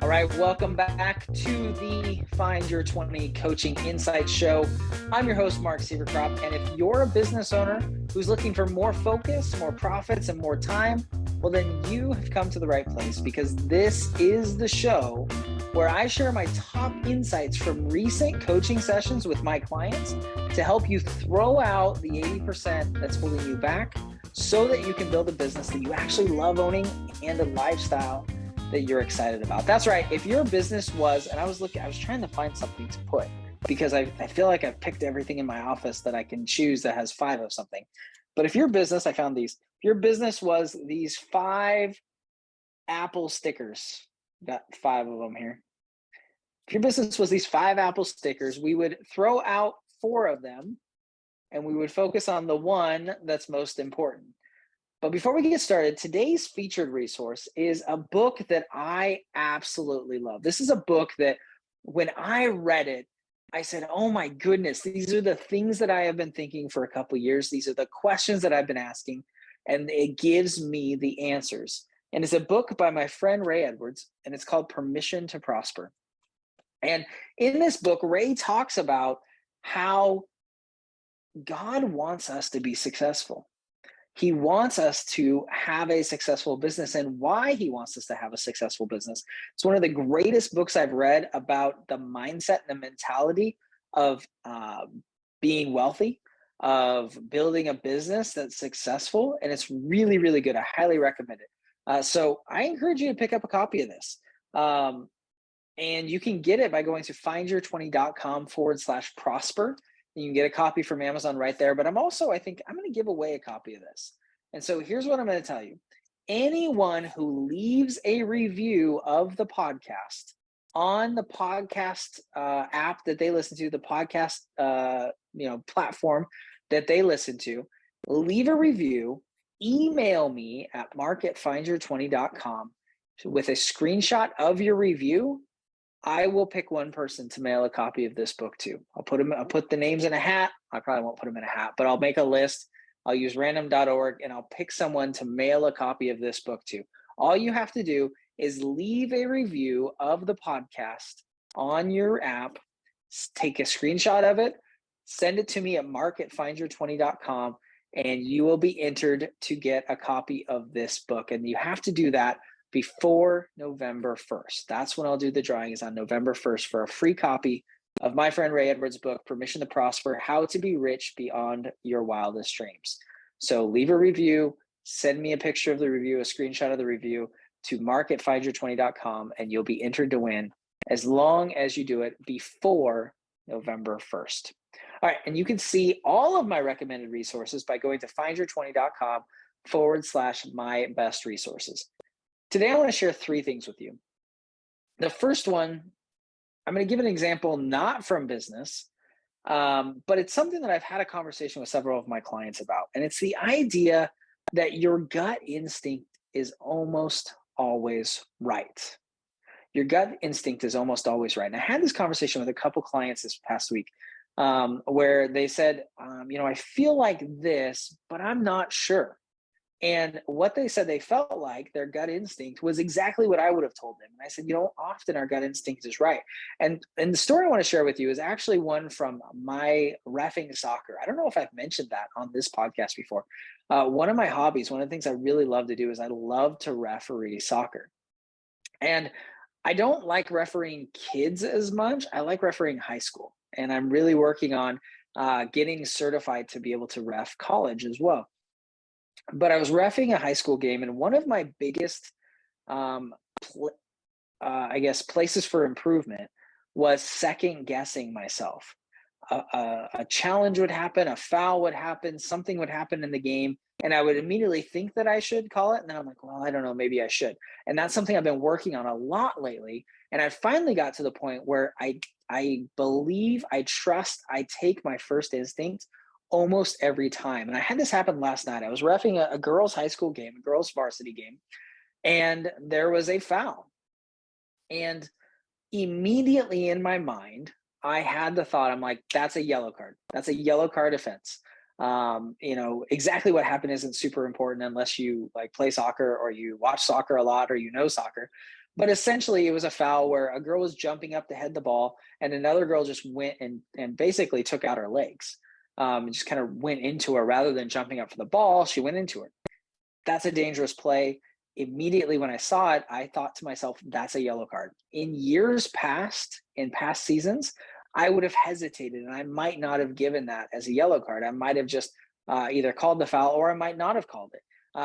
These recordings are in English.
All right, welcome back to the Find Your 20 Coaching Insights Show. I'm your host, Mark Sieverkrop, and if you're a business owner who's looking for more focus, more profits, and more time, well, then you have come to the right place, because this is the show where I share my top insights from recent coaching sessions with my clients to help you throw out the 80% that's holding you back so that you can build a business that you actually love owning and a lifestyle that you're excited about. That's right. If your business was, and I was trying to find something to put, because I feel like I've picked everything in my office that I can choose that has 5 of something. But if your business, I found these, if your business was these 5 Apple stickers, got 5 of them here. If your business was these 5 Apple stickers, we would throw out 4 of them and we would focus on the one that's most important. But before we get started, today's featured resource is a book that I absolutely love. This is a book that when I read it, I said, oh my goodness, these are the things that I have been thinking for a couple of years. These are the questions that I've been asking, and it gives me the answers. And it's a book by my friend Ray Edwards, and it's called Permission to Prosper. And in this book, Ray talks about how God wants us to be successful. He wants us to have a successful business, and why he wants us to have a successful business. It's one of the greatest books I've read about the mindset and the mentality of being wealthy, of building a business that's successful, and it's really, really good. I highly recommend it. So I encourage you to pick up a copy of this. And you can get it by going to findyour20.com/prosper. You can get a copy from Amazon right there. But I think I'm going to give away a copy of this. And so here's what I'm going to tell you. Anyone who leaves a review of the podcast on the podcast app that they listen to, the podcast platform that they listen to, leave a review, email me at mark@findyour20.com with a screenshot of your review. I will pick one person to mail a copy of this book to. I'll put the names in a hat. I probably won't put them in a hat, but I'll make a list. I'll use random.org and I'll pick someone to mail a copy of this book to. All you have to do is leave a review of the podcast on your app, take a screenshot of it, send it to me at mark@findyour20.com, and you will be entered to get a copy of this book. And you have to do that before November 1st. That's when I'll do the drawing, is on November 1st, for a free copy of my friend Ray Edwards' book, Permission to Prosper, How to Be Rich Beyond Your Wildest Dreams. So leave a review, send me a picture of the review, a screenshot of the review to mark@findyour20.com, and you'll be entered to win as long as you do it before November 1st. All right, and you can see all of my recommended resources by going to findyour20.com/my best resources. Today, I want to share 3 things with you. The first one, I'm going to give an example not from business, but it's something that I've had a conversation with several of my clients about. And it's the idea that your gut instinct is almost always right. Your gut instinct is almost always right. And I had this conversation with a couple clients this past week where they said, I feel like this, but I'm not sure. And what they said they felt like their gut instinct was exactly what I would have told them. And I said, often our gut instinct is right. And the story I want to share with you is actually one from my reffing soccer. I don't know if I've mentioned that on this podcast before. One of my hobbies, one of the things I really love to do is I love to referee soccer. And I don't like refereeing kids as much. I like refereeing high school. And I'm really working on getting certified to be able to ref college as well. But I was reffing a high school game, and one of my biggest, places for improvement was second guessing myself. A challenge would happen, a foul would happen, something would happen in the game, and I would immediately think that I should call it. And then I'm like, well, I don't know, maybe I should. And that's something I've been working on a lot lately. And I finally got to the point where I believe, I trust, I take my first instinct almost every time. And I had this happen last night. I was reffing a girls' high school game, a girls' varsity game, and there was a foul. And immediately in my mind, I had the thought, I'm like, that's a yellow card. That's a yellow card offense. Exactly what happened isn't super important unless you play soccer or you watch soccer a lot or soccer. But essentially, it was a foul where a girl was jumping up to head the ball, and another girl just went and basically took out her legs, and just kind of went into her rather than jumping up for the ball. She went into her. That's a dangerous play. Immediately when I saw it, I thought to myself, that's a yellow card. In years past, in past seasons, I would have hesitated and I might not have given that as a yellow card. I might have just either called the foul or I might not have called it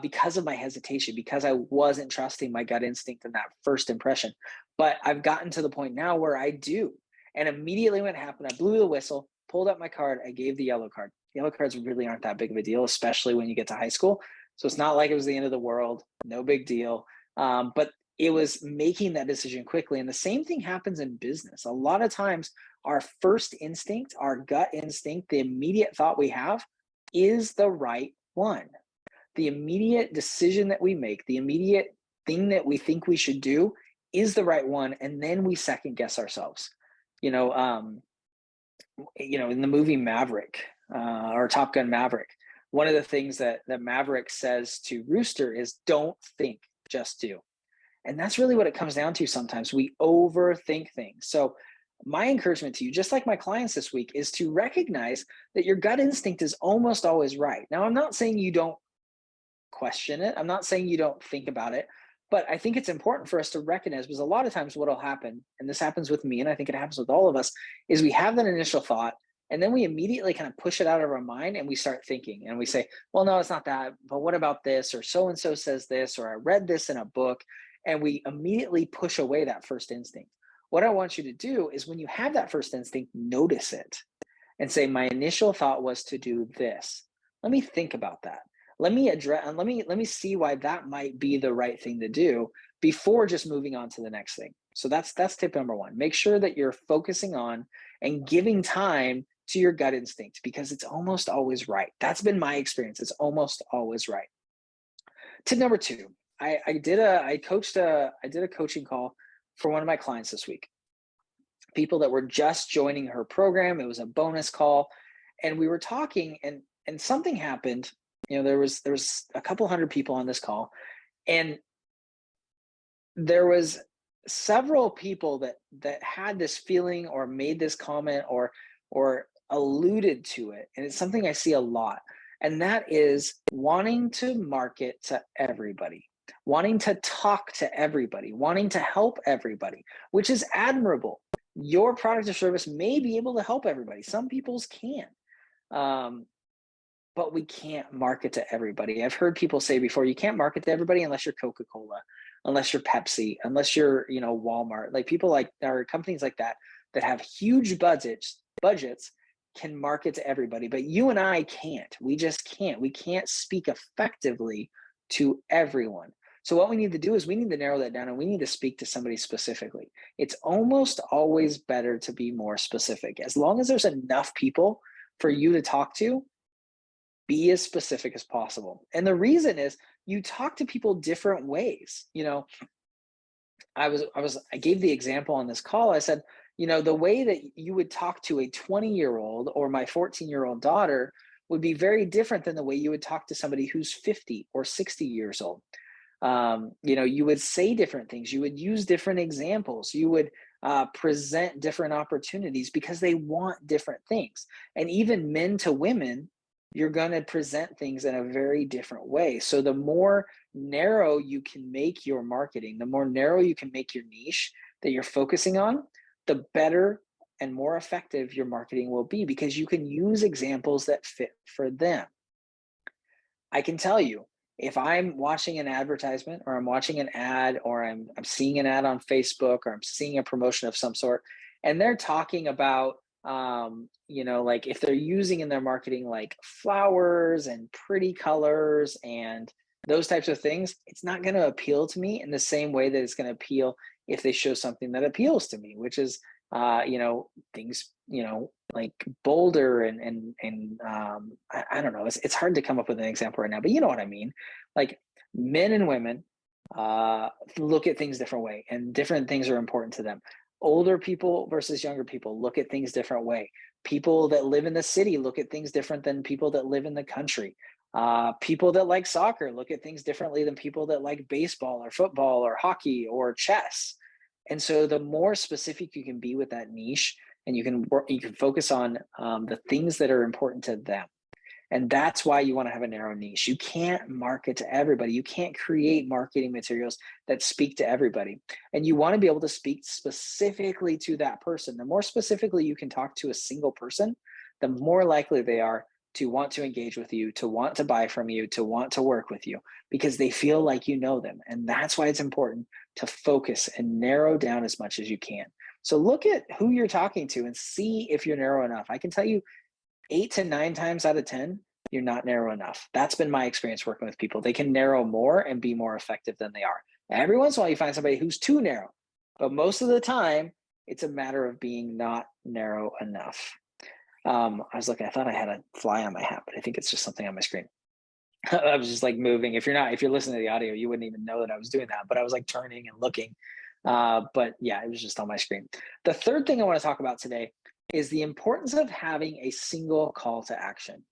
because of my hesitation, because I wasn't trusting my gut instinct in that first impression. But I've gotten to the point now where I do. And immediately when it happened, I blew the whistle, pulled up my card, I gave the yellow card. Yellow cards really aren't that big of a deal, especially when you get to high school. So it's not like it was the end of the world, no big deal. But it was making that decision quickly. And the same thing happens in business. A lot of times, our first instinct, our gut instinct, the immediate thought we have is the right one. The immediate decision that we make, the immediate thing that we think we should do is the right one. And then we second guess ourselves. In the movie Maverick or Top Gun Maverick, one of the things that Maverick says to Rooster is don't think, just do. And that's really what it comes down to sometimes. We overthink things. So my encouragement to you, just like my clients this week, is to recognize that your gut instinct is almost always right. Now, I'm not saying you don't question it. I'm not saying you don't think about it. But I think it's important for us to recognize, because a lot of times what will happen, and this happens with me, and I think it happens with all of us, is we have that initial thought, and then we immediately kind of push it out of our mind and we start thinking and we say, well, no, it's not that, but what about this? Or so-and-so says this, or I read this in a book. And we immediately push away that first instinct. What I want you to do is when you have that first instinct, notice it and say, my initial thought was to do this. Let me think about that. Let me address, and let me see why that might be the right thing to do before just moving on to the next thing. So that's tip number one. Make sure that you're focusing on and giving time to your gut instinct, because it's almost always right. That's been my experience. It's almost always right. Tip number two, I did a coaching call for one of my clients this week. People that were just joining her program. It was a bonus call, and we were talking, and something happened. There was a couple hundred people on this call, and there was several people that had this feeling or made this comment or alluded to it. And it's something I see a lot. And that is wanting to market to everybody, wanting to talk to everybody, wanting to help everybody, which is admirable. Your product or service may be able to help everybody. Some people's can. But we can't market to everybody. I've heard people say before, you can't market to everybody unless you're Coca-Cola, unless you're Pepsi, unless you're, Walmart. Like people or companies like that have huge budgets can market to everybody, but you and I can't. We just can't. We can't speak effectively to everyone. So what we need to do is we need to narrow that down, and we need to speak to somebody specifically. It's almost always better to be more specific. As long as there's enough people for you to talk to, be as specific as possible. And the reason is you talk to people different ways. I gave the example on this call. I said, the way that you would talk to a 20-year-old or my 14-year-old daughter would be very different than the way you would talk to somebody who's 50 or 60 years old. You would say different things. You would use different examples. You would present different opportunities because they want different things. And even men to women, you're going to present things in a very different way. So the more narrow you can make your marketing, the more narrow you can make your niche that you're focusing on, the better and more effective your marketing will be, because you can use examples that fit for them. I can tell you, if I'm watching an advertisement or I'm watching an ad or I'm seeing an ad on Facebook or I'm seeing a promotion of some sort, and they're talking about, like if they're using in their marketing like flowers and pretty colors and those types of things, it's not going to appeal to me in the same way that it's going to appeal if they show something that appeals to me, which is, things, like bolder and I don't know. It's hard to come up with an example right now, but you know what I mean? Like men and women look at things different way, and different things are important to them. Older people versus younger people look at things different way. People that live in the city look at things different than people that live in the country. People that like soccer look at things differently than people that like baseball or football or hockey or chess. And so the more specific you can be with that niche, and you can focus on the things that are important to them. And that's why you want to have a narrow niche. You can't market to everybody. You can't create marketing materials that speak to everybody. And you want to be able to speak specifically to that person. The more specifically you can talk to a single person, the more likely they are to want to engage with you, to want to buy from you, to want to work with you, because they feel like you know them. And that's why it's important to focus and narrow down as much as you can. So look at who you're talking to and see if you're narrow enough. I can tell you 8 to 9 times out of 10, you're not narrow enough. That's been my experience working with people. They can narrow more and be more effective than they are. Every once in a while, you find somebody who's too narrow, but most of the time, it's a matter of being not narrow enough. I was looking, I thought I had a fly on my hat, but I think it's just something on my screen. I was just like moving. If you're listening to the audio, you wouldn't even know that I was doing that, but I was like turning and looking. But yeah, it was just on my screen. The third thing I want to talk about today is the importance of having a single call to action.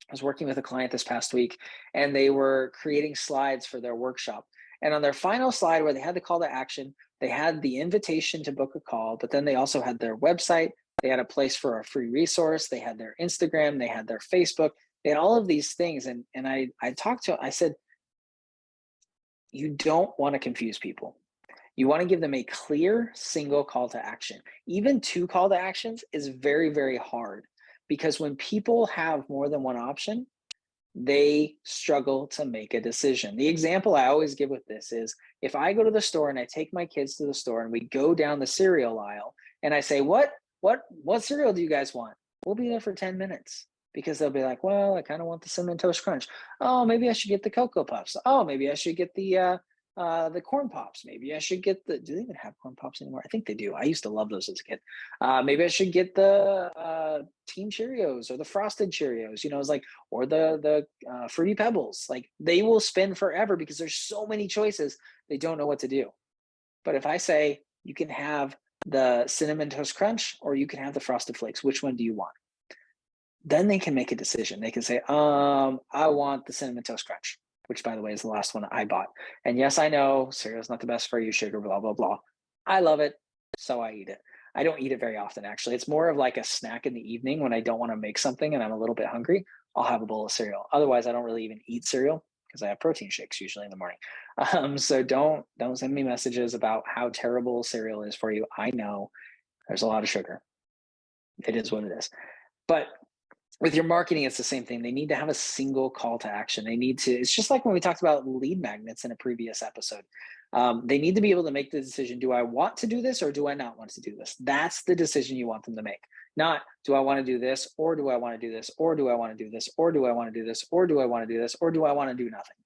I was working with a client this past week, and they were creating slides for their workshop. And on their final slide where they had the call to action, they had the invitation to book a call, but then they also had their website. They had a place for a free resource. They had their Instagram. They had their Facebook. They had all of these things. And I said, you don't want to confuse people. You want to give them a clear single call to action. Even 2 call to actions is very, very hard, because when people have more than one option, they struggle to make a decision. The example I always give with this is, if I go to the store and I take my kids to the store and we go down the cereal aisle and I say, what cereal do you guys want? We'll be there for 10 minutes, because they'll be like, well, I kind of want the Cinnamon Toast Crunch. Oh, maybe I should get the Cocoa Puffs. Oh, maybe I should get the corn pops. Maybe I should get do they even have corn pops anymore? I think they do. I used to love those as a kid. Maybe I should get the Team Cheerios or the Frosted Cheerios, it's like, or the Fruity Pebbles. Like, they will spin forever because there's so many choices. They don't know what to do. But if I say, you can have the Cinnamon Toast Crunch or you can have the Frosted Flakes, which one do you want? Then they can make a decision. They can say, I want the Cinnamon Toast Crunch, which, by the way, is the last one I bought. And yes, I know cereal's not the best for you, sugar, blah, blah, blah. I love it, so I eat it. I don't eat it very often, actually. It's more of like a snack in the evening when I don't want to make something and I'm a little bit hungry. I'll have a bowl of cereal. Otherwise, I don't really even eat cereal because I have protein shakes usually in the morning. So don't send me messages about how terrible cereal is for you. I know there's a lot of sugar. It is what it is. But with your marketing, it's the same thing. They need to have a single call to action. It's just like when we talked about lead magnets in a previous episode. They need to be able to make the decision, do I want to do this or do I not want to do this? That's the decision you want them to make. Not, do I want to do this, or do I want to do this, or do I want to do this, or do I want to do this, or do I want to do this, or do I want to do nothing?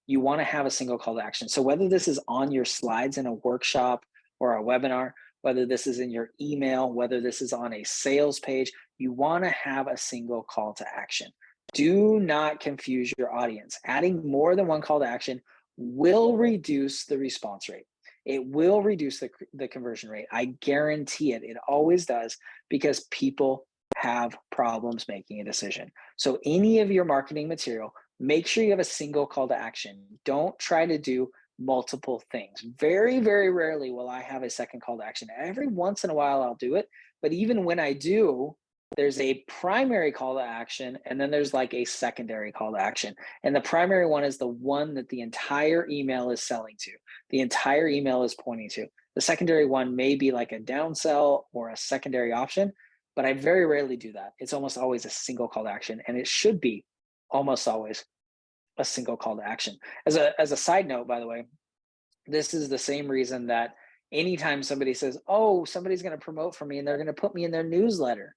You want to have a single call to action. So whether this is on your slides in a workshop or a webinar, whether this is in your email, whether this is on a sales page, you want to have a single call to action. Do not confuse your audience. Adding more than one call to action will reduce the response rate. It will reduce the conversion rate. I guarantee it. It always does, because people have problems making a decision. So any of your marketing material, make sure you have a single call to action. Don't try to do multiple things. Very, very rarely will I have a second call to action. Every once in a while I'll do it, but even when I do, there's a primary call to action and then there's like a secondary call to action. And the primary one is the one that the entire email is selling to. The entire email is pointing to. The secondary one may be like a downsell or a secondary option, but I very rarely do that. It's almost always a single call to action, and it should be almost always a single call to action. As a side note, by the way, this is the same reason that anytime somebody says, oh, somebody's going to promote for me and they're going to put me in their newsletter,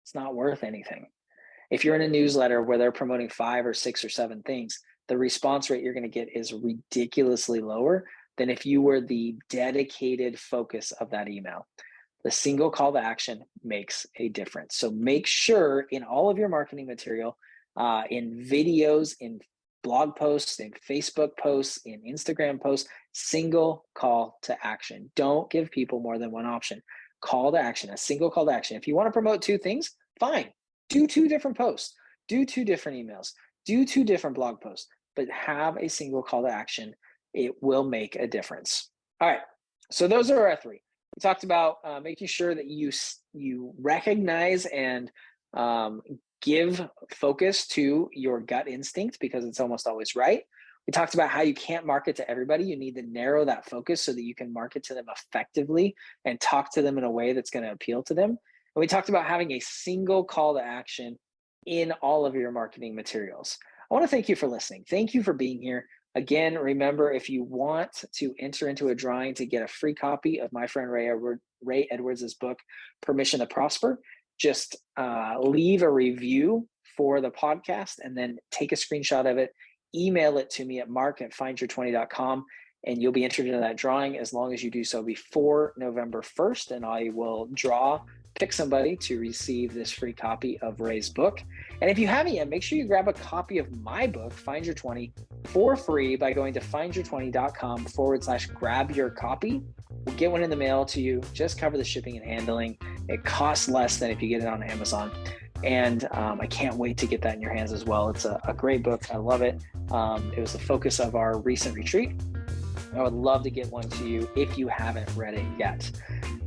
it's not worth anything. If you're in a newsletter where they're promoting 5 or 6 or 7 things, the response rate you're going to get is ridiculously lower than if you were the dedicated focus of that email. The single call to action makes a difference. So make sure in all of your marketing material, in videos, in blog posts, in Facebook posts, in Instagram posts, single call to action. Don't give people more than one option. Call to action, a single call to action. If you want to promote 2 things, fine. Do 2 different posts. Do 2 different emails. Do 2 different blog posts, but have a single call to action. It will make a difference. All right, so those are our 3. We talked about making sure that you recognize and give focus to your gut instinct because it's almost always right. We talked about how you can't market to everybody. You need to narrow that focus so that you can market to them effectively and talk to them in a way that's going to appeal to them. And we talked about having a single call to action in all of your marketing materials. I want to thank you for listening. Thank you for being here. Again, remember, if you want to enter into a drawing to get a free copy of my friend Ray Edwards' book, Permission to Prosper, just leave a review for the podcast and then take a screenshot of it, email it to me at mark@findyour20.com, and you'll be entered into that drawing as long as you do so before November 1st, and I will pick somebody to receive this free copy of Ray's book. And if you haven't yet, make sure you grab a copy of my book, Find Your 20, for free by going to findyour20.com/grab your copy. We'll get one in the mail to you. Just cover the shipping and handling. It costs less than if you get it on Amazon. And I can't wait to get that in your hands as well. It's a great book. I love it. It was the focus of our recent retreat. I would love to get one to you if you haven't read it yet.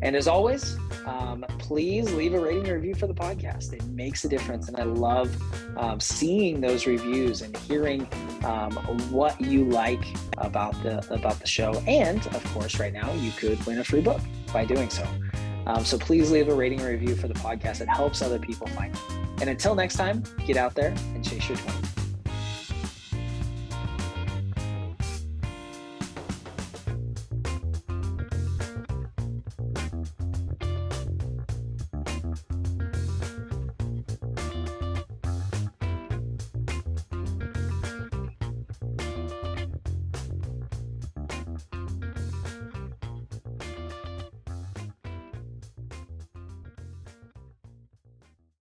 And as always, please leave a rating and review for the podcast. It makes a difference. And I love seeing those reviews and hearing what you like about the show. And of course, right now you could win a free book by doing so. So please leave a rating and review for the podcast. It helps other people find it. And until next time, get out there and chase your 20.